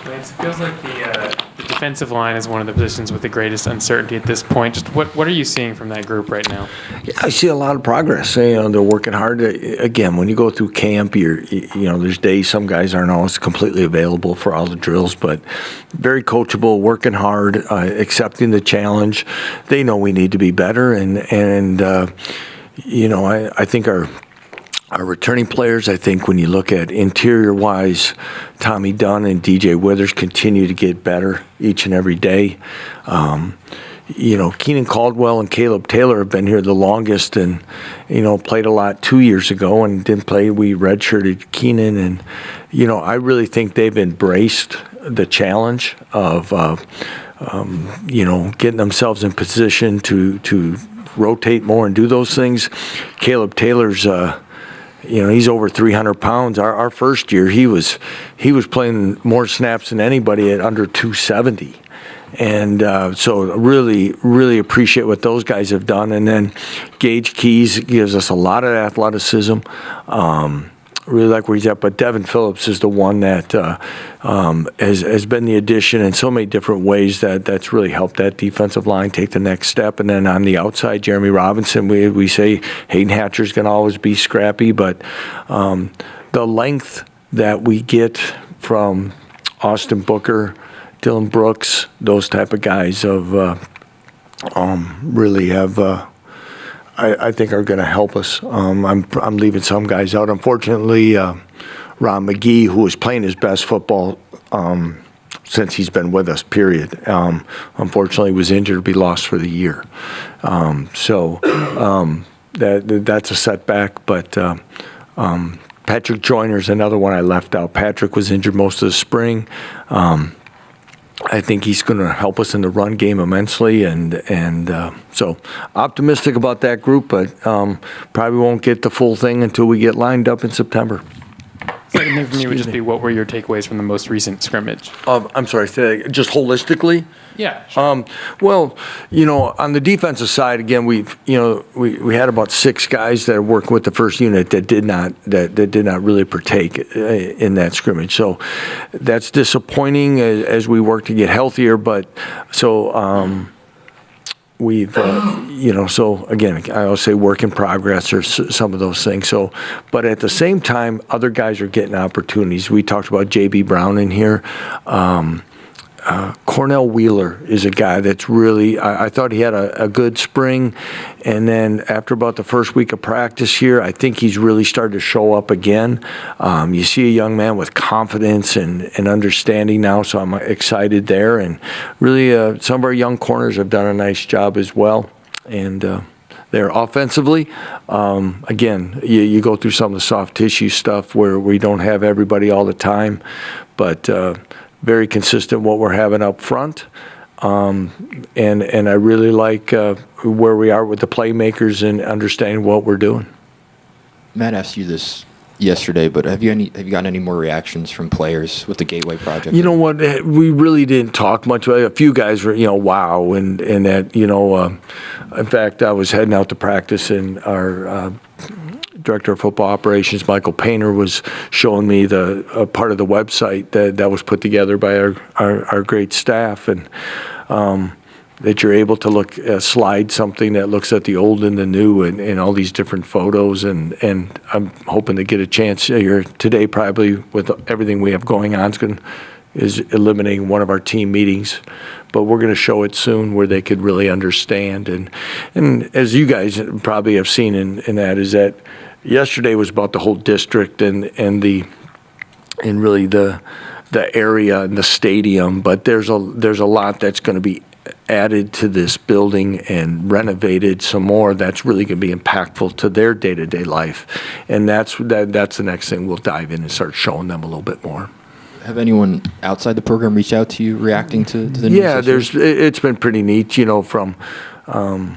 It feels like the defensive line is one of the positions with the greatest uncertainty at this point. Just what are you seeing from that group right now? Yeah, I see a lot of progress. They're working hard. Again, when you go through camp, there's days some guys aren't always completely available for all the drills, but very coachable, working hard, accepting the challenge. They know we need to be better, and I think our returning players, I think when you look at interior-wise, Tommy Dunn and DJ Withers continue to get better each and every day. Keenan Caldwell and Caleb Taylor have been here the longest and, played a lot 2 years ago and didn't play. We redshirted Keenan and, I really think they've embraced the challenge of, getting themselves in position to rotate more and do those things. Caleb Taylor's he's over 300 pounds. Our first year, he was playing more snaps than anybody at under 270. And so really, really appreciate what those guys have done. And then Gage Keys gives us a lot of athleticism. Really like where he's at. But Devin Phillips is the one that has been the addition in so many different ways that's really helped that defensive line take the next step. And then on the outside, Jeremy Robinson, we say Hayden Hatcher's going to always be scrappy. But the length that we get from Austin Booker, Dylan Brooks, those type of guys really have, I think, are going to help us. I'm leaving some guys out. Unfortunately, Ron McGee, who was playing his best football since he's been with us, period, unfortunately was injured to be lost for the year. That's a setback, but Patrick Joyner's another one I left out. Patrick was injured most of the spring. I think he's going to help us in the run game immensely, and so optimistic about that group, but probably won't get the full thing until we get lined up in September. Second thing for me would just be, what were your takeaways from the most recent scrimmage? I'm sorry, just holistically? Yeah. Sure. Well, on the defensive side, again, we had about 6 guys that are working with the first unit that did not really partake in that scrimmage. So that's disappointing as we work to get healthier. But so we've so again, I'll say work in progress or some of those things. So, but at the same time, other guys are getting opportunities. We talked about J.B. Brown in here. Cornell Wheeler is a guy that's really, I thought he had a good spring, and then after about the first week of practice here, I think he's really started to show up again. You see a young man with confidence and understanding now, so I'm excited there, and really some of our young corners have done a nice job as well, and there offensively, again, you go through some of the soft tissue stuff where we don't have everybody all the time, but very consistent what we're having up front. And I really like where we are with the playmakers and understanding what we're doing. Matt asked you this yesterday, but have you gotten any more reactions from players with the Gateway project? You know what? We really didn't talk much. A few guys were, wow, and that, in fact, I was heading out to practice, and our Director of Football Operations, Michael Painter, was showing me the part of the website that was put together by our great staff, and that you're able to slide something that looks at the old and the new and all these different photos, and I'm hoping to get a chance here today, probably with everything we have going on, is eliminating one of our team meetings, but we're going to show it soon where they could really understand, and as you guys probably have seen in that, is that yesterday was about the whole district and really the area and the stadium, but there's a lot that's going to be added to this building and renovated some more that's really going to be impactful to their day-to-day life, and that's the next thing we'll dive in and start showing them a little bit more. Have anyone outside the program reached out to you reacting to the news? Yeah, it's been pretty neat, from a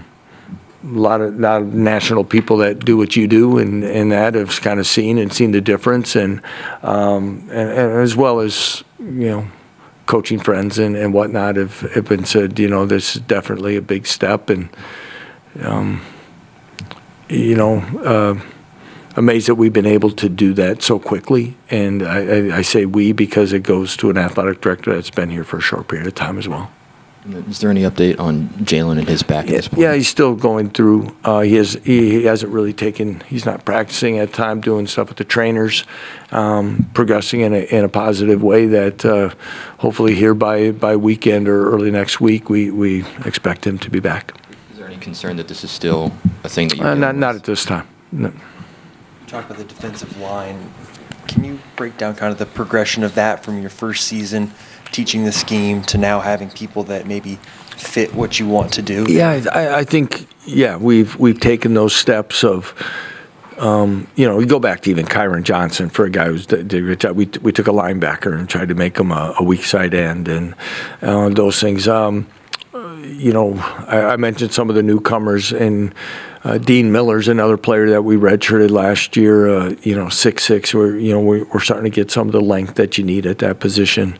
lot of national people that do what you do, and that have kind of seen the difference, and as well as coaching friends and whatnot have been said, this is definitely a big step, and amazed that we've been able to do that so quickly. And I say we because it goes to an athletic director that's been here for a short period of time as well. Is there any update on Jalen and his back at this point? Yeah, he's still going through. He hasn't really taken. He's not practicing at time, doing stuff with the trainers, progressing in a positive way. That hopefully here by weekend or early next week, we expect him to be back. Is there any concern that this is still a thing that you're Not at this time. No. Talk about the defensive line. Can you break down kind of the progression of that from your first season teaching the scheme to now having people that maybe fit what you want to do? Yeah, I think we've taken those steps of we go back to even Kyron Johnson for a guy who's did a great job. We took a linebacker and tried to make him a weak side end and those things. I mentioned some of the newcomers, and Dean Miller's another player that we redshirted last year. 6'6". We're starting to get some of the length that you need at that position.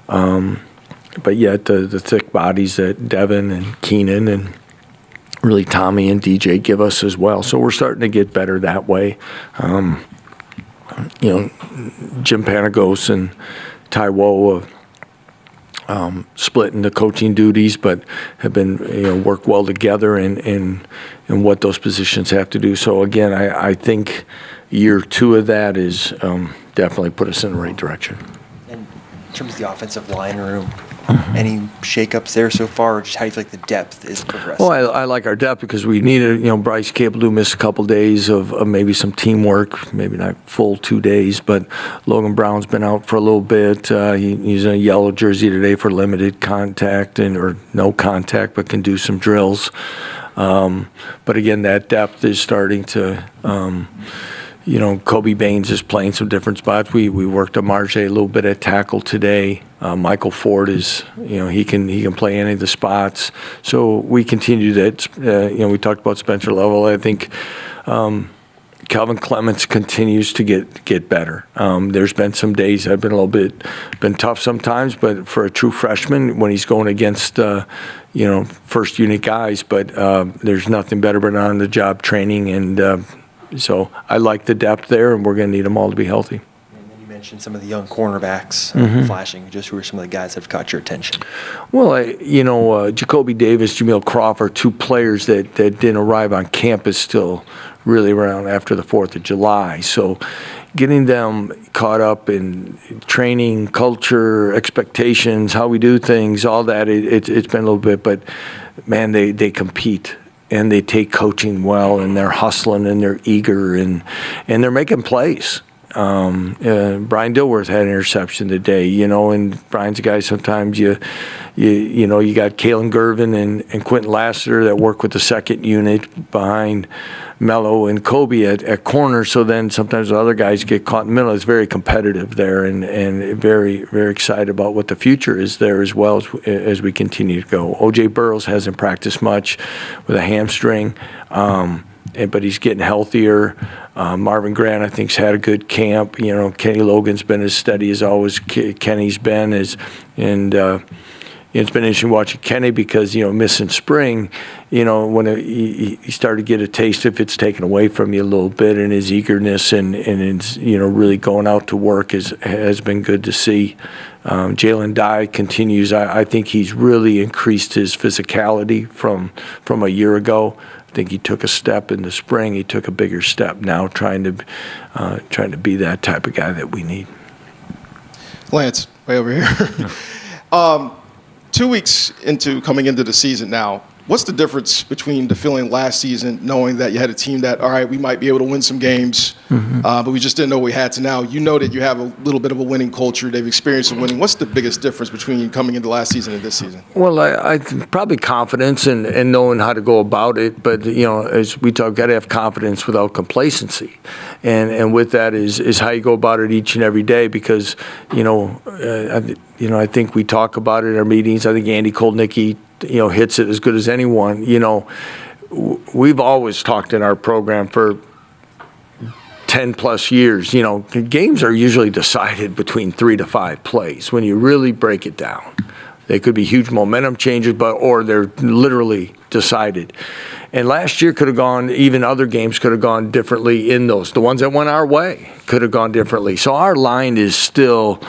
But yet the thick bodies that Devin and Keenan and really Tommy and DJ give us as well. So we're starting to get better that way. Jim Panagos and Ty Woe split in the coaching duties, but have been work well together in what those positions have to do. So again, I think year 2 of that is definitely put us in the right direction. And in terms of the offensive line room, any shakeups there so far, or just how do you feel like the depth is progressing? Well, I like our depth because we needed, Bryce Capel missed a couple days of maybe some teamwork, maybe not full 2 days, but Logan Brown's been out for a little bit. He's in a yellow jersey today for limited contact or no contact, but can do some drills. But again, that depth is starting to. Kobe Baines is playing some different spots. We worked on Marge a little bit at tackle today. Michael Ford is, he can play any of the spots. So we continue that. We talked about Spencer Level. I think Calvin Clements continues to get better. There's been some days that have been a little bit tough sometimes, but for a true freshman, when he's going against first unit guys, but there's nothing better than on the job training and. So I like the depth there, and we're going to need them all to be healthy. And then you mentioned some of the young cornerbacks flashing. Just who are some of the guys that have caught your attention? Well, Jacoby Davis, Jameel Crawford, 2 players that didn't arrive on campus still really around after the 4th of July. So getting them caught up in training, culture, expectations, how we do things, all that, it's been a little bit. But, man, they compete. And they take coaching well, and they're hustling, and they're eager, and they're making plays. Brian Dilworth had an interception today, and Brian's a guy sometimes you got Kalen Gervin and Quentin Lassiter that work with the second unit behind Mello and Kobe at corner, so then sometimes the other guys get caught in the middle. It's very competitive there and very, very excited about what the future is there as well as we continue to go. O.J. Burrows hasn't practiced much with a hamstring, but he's getting healthier. Marvin Grant, I think, has had a good camp. Kenny Logan's been as steady as always Kenny's been. It's been interesting watching Kenny because, missing spring, when he started to get a taste if it's taken away from you a little bit, and his eagerness and his, really going out to work has been good to see. Jalen Dye continues. I think he's really increased his physicality from a year ago. I think he took a step in the spring. He took a bigger step now, trying to be that type of guy that we need. Lance, way over here. 2 weeks coming into the season now, what's the difference between the feeling last season, knowing that you had a team that, all right, we might be able to win some games, but we just didn't know we had to now? You know that you have a little bit of a winning culture. They've experienced some winning. What's the biggest difference between coming into last season and this season? Well, I probably confidence and knowing how to go about it. But, as we talk, got to have confidence without complacency. And with that is how you go about it each and every day because, I think we talk about it in our meetings. I think Andy Kolnicki, hits it as good as anyone. We've always talked in our program for 10 plus years, games are usually decided between 3 to 5 plays when you really break it down. They could be huge momentum changes, or they're literally decided. And last year could have gone, even other games could have gone differently in those. The ones that went our way could have gone differently. So our line is still,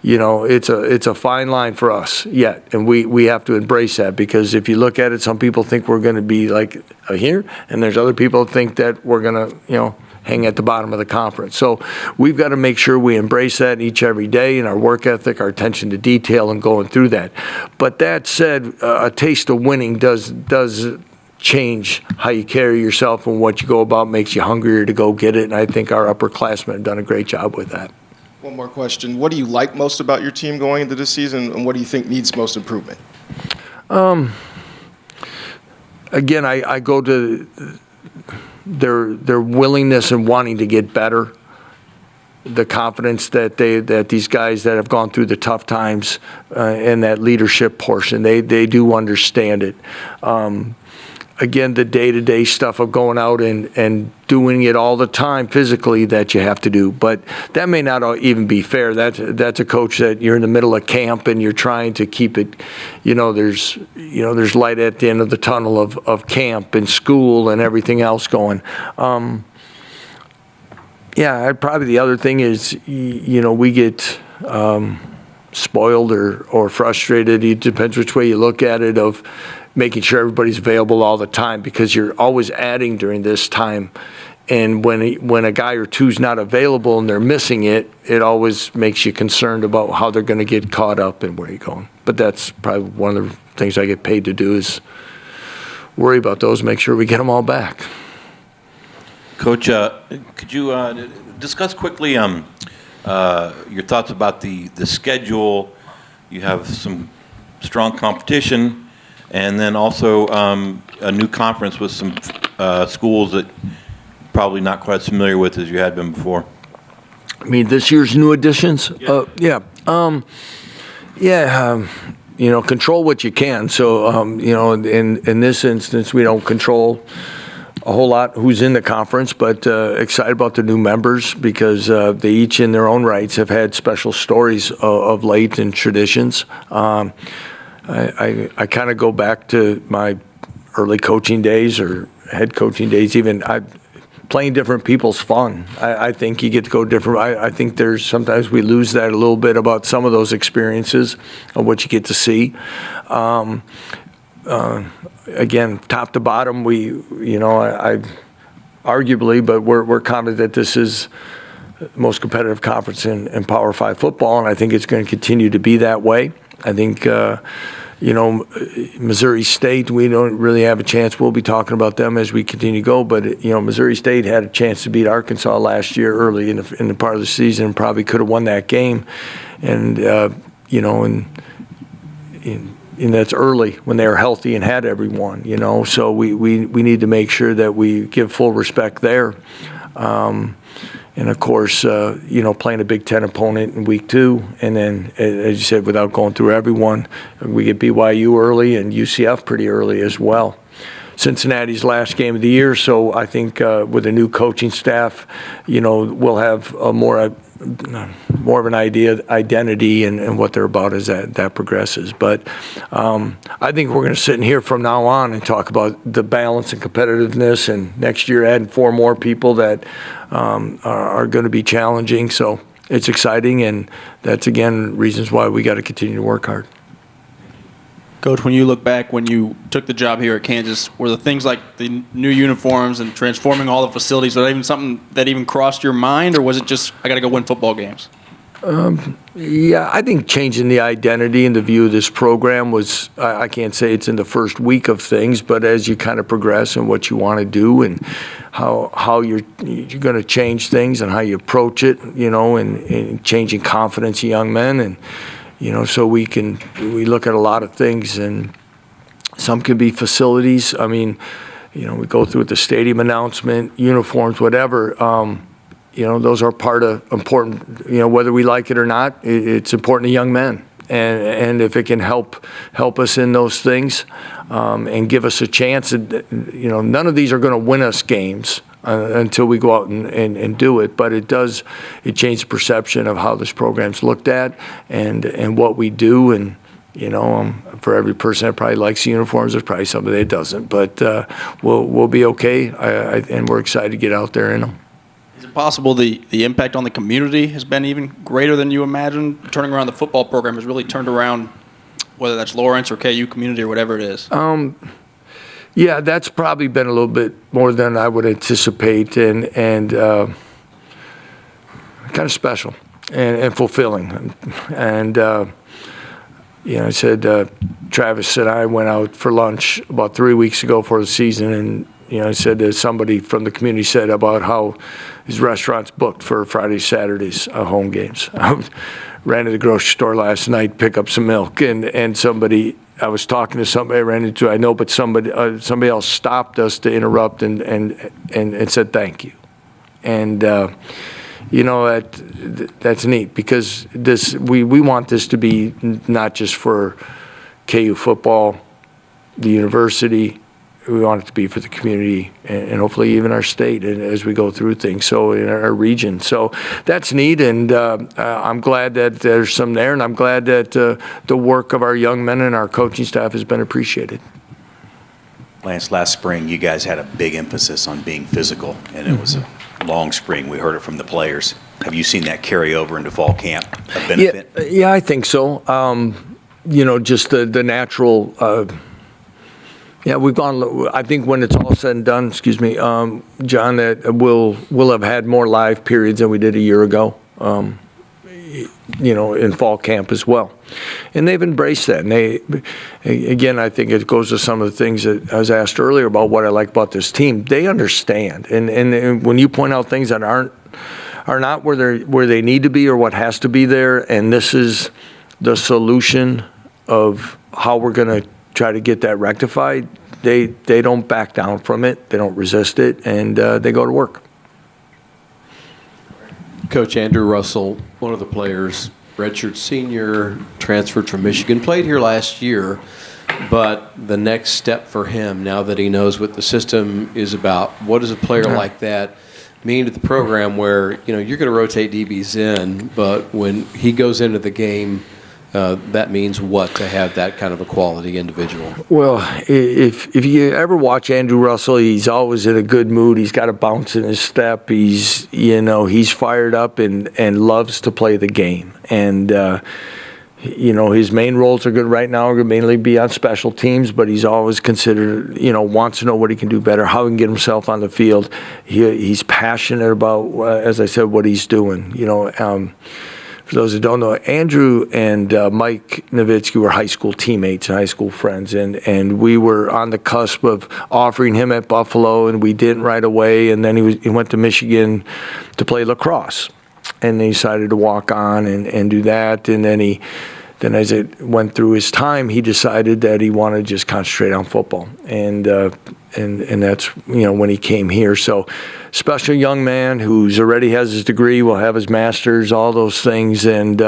it's a fine line for us yet. And we have to embrace that, because if you look at it, some people think we're going to be like here, and there's other people that think that we're going to, hang at the bottom of the conference. So we've got to make sure we embrace that each every day in our work ethic, our attention to detail, and going through that. But that said, a taste of winning does change how you carry yourself, and what you go about makes you hungrier to go get it. And I think our upperclassmen have done a great job with that. One more question. What do you like most about your team going into this season, and what do you think needs most improvement? Again, I go to their willingness and wanting to get better, the confidence that these guys that have gone through the tough times, and that leadership portion, they do understand it. Again, the day-to-day stuff of going out and doing it all the time physically that you have to do. But that may not even be fair. That's a coach that you're in the middle of camp and you're trying to keep it, there's light at the end of the tunnel of camp and school and everything else going. Probably the other thing is, we get spoiled or frustrated. It depends which way you look at it, of making sure everybody's available all the time, because you're always adding during this time. And when a guy or two's not available and they're missing it, it always makes you concerned about how they're going to get caught up and where you're going. But that's probably one of the things I get paid to do, is worry about those, make sure we get them all back. Coach, could you discuss quickly your thoughts about the schedule? You have some strong competition, and then also a new conference with some schools that you're probably not quite as familiar with as you had been before. I mean, this year's new additions? Yeah. Control what you can. So, in this instance, we don't control a whole lot who's in the conference, but excited about the new members, because they each in their own rights have had special stories of late and traditions. I kind of go back to my early coaching days or head coaching days. Even playing different people's fun. I think you get to go different. I think sometimes we lose that a little bit about some of those experiences of what you get to see. Again, top to bottom, I arguably, but we're confident that this is the most competitive conference in Power 5 football, and I think it's going to continue to be that way. I think, Missouri State, we don't really have a chance. We'll be talking about them as we continue to go. But, Missouri State had a chance to beat Arkansas last year early in the part of the season, and probably could have won that game. And, and that's early when they were healthy and had everyone, So we need to make sure that we give full respect there. And of course, playing a Big Ten opponent in week 2, and then, as you said, without going through everyone, we get BYU early and UCF pretty early as well. Cincinnati's last game of the year, so I think with a new coaching staff, we'll have more of an identity and what they're about as that progresses. But I think we're going to sit in here from now on and talk about the balance and competitiveness, and next year adding 4 more people that are going to be challenging. So it's exciting, and that's, again, reasons why we got to continue to work hard. Coach, when you look back when you took the job here at Kansas, were the things like the new uniforms and transforming all the facilities, was that even something that even crossed your mind, or was it just, I got to go win football games? Yeah, I think changing the identity and the view of this program was, I can't say it's in the first week of things, but as you kind of progress and what you want to do and how you're going to change things and how you approach it, and changing confidence in young men, and so we look at a lot of things, and some can be facilities. I mean, we go through the stadium announcement, uniforms, whatever. Those are part of important, whether we like it or not, it's important to young men. And if it can help us in those things and give us a chance, none of these are going to win us games until we go out and do it. But it changed the perception of how this program's looked at and what we do. And, For every person that probably likes the uniforms, there's probably somebody that doesn't. But we'll be okay, and we're excited to get out there in them. Is it possible the impact on the community has been even greater than you imagined? Turning around the football program has really turned around, whether that's Lawrence or KU community or whatever it is. Yeah, that's probably been a little bit more than I would anticipate, and kind of special and fulfilling. And I said Travis and I went out for lunch about 3 weeks ago for the season, and I said that somebody from the community said about how his restaurant's booked for Fridays, Saturdays, home games. I ran to the grocery store last night, pick up some milk, and somebody, I was talking to somebody I ran into, I know, but somebody else stopped us to interrupt and said thank you. And that's neat, because we want this to be not just for KU football, the university. We want it to be for the community and hopefully even our state as we go through things, so in our region. So that's neat, and I'm glad that there's some there, and I'm glad that the work of our young men and our coaching staff has been appreciated. Lance, last spring you guys had a big emphasis on being physical, and it was a long spring. We heard it from the players. Have you seen that carry over into fall camp, a benefit? Yeah, I think so. Just the natural. We've gone. I think when it's all said and done, John, that we'll have had more live periods than we did a year ago. In fall camp as well, and they've embraced that. And I think it goes to some of the things that I was asked earlier about what I like about this team. They understand, and when you point out things that are not where they need to be or what has to be there, and this is the solution of how we're going to try to get that rectified, they don't back down from it, they don't resist it, and they go to work. Coach Andrew Russell, one of the players, redshirt senior, transferred from Michigan, played here last year, but the next step for him, now that he knows what the system is about, what does a player like that mean to the program, where you're going to rotate DBs in, but when he goes into the game, that means what to have that kind of a quality individual? Well, if you ever watch Andrew Russell, he's always in a good mood. He's got a bounce in his step. He's fired up and loves to play the game. And his main roles are good right now. Are going to mainly be on special teams, but he's always considered, wants to know what he can do better, how he can get himself on the field. He's passionate about, as I said, what he's doing. For those who don't know, Andrew and Mike Nowitzki were high school teammates and high school friends, and we were on the cusp of offering him at Buffalo, and we didn't right away. And then he went to Michigan to play lacrosse, and he decided to walk on and do that. And then as it went through his time, he decided that he wanted to just concentrate on football, and that's when he came here. So, special young man who's already has his degree, will have his master's, all those things, and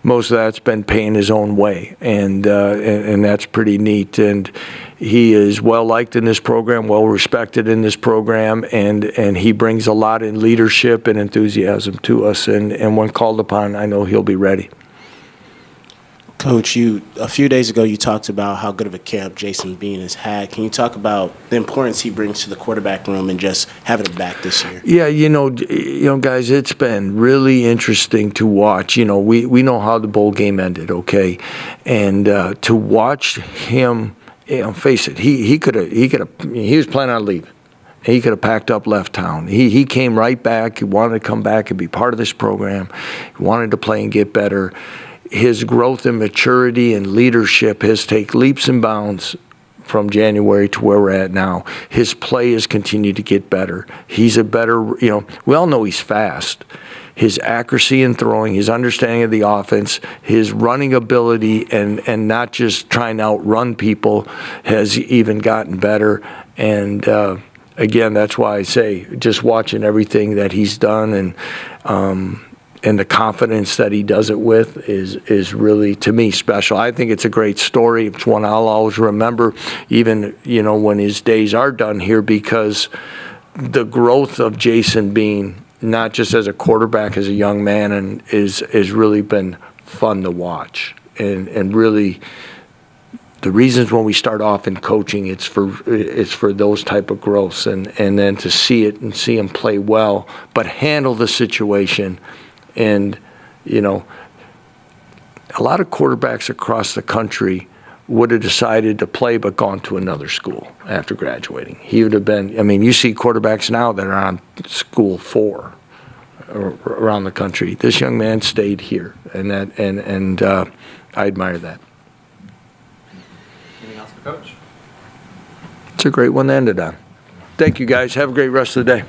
most of that's been paying his own way, and that's pretty neat. And he is well liked in this program, well respected in this program, and he brings a lot in leadership and enthusiasm to us. And when called upon, I know he'll be ready. Coach, a few days ago you talked about how good of a camp Jason Bean has had. Can you talk about the importance he brings to the quarterback room and just having him back this year? Yeah, guys, it's been really interesting to watch. We know how the bowl game ended, okay, and to watch him, face it, he was planning on leaving. He could have packed up, left town. He came right back. He wanted to come back and be part of this program. He wanted to play and get better. His growth and maturity and leadership has taken leaps and bounds from January to where we're at now. His play has continued to get better. He's a better, we all know he's fast. His accuracy in throwing, his understanding of the offense, his running ability, and not just trying to outrun people has even gotten better. And again, that's why I say just watching everything that he's done and the confidence that he does it with is really, to me, special. I think it's a great story. It's one I'll always remember, even when his days are done here, because the growth of Jason Bean, not just as a quarterback, as a young man, and is really been fun to watch. and really the reasons when we start off in coaching, it's for those type of growths, and then to see it and see him play well, but handle the situation. And, you know, a lot of quarterbacks across the country would have decided to play but gone to another school after graduating. He would have been, I mean, you see quarterbacks now that are on school 4 around the country. This young man stayed here, and I admire that. Anything else for Coach? It's a great one to end it on. Thank you, guys. Have a great rest of the day.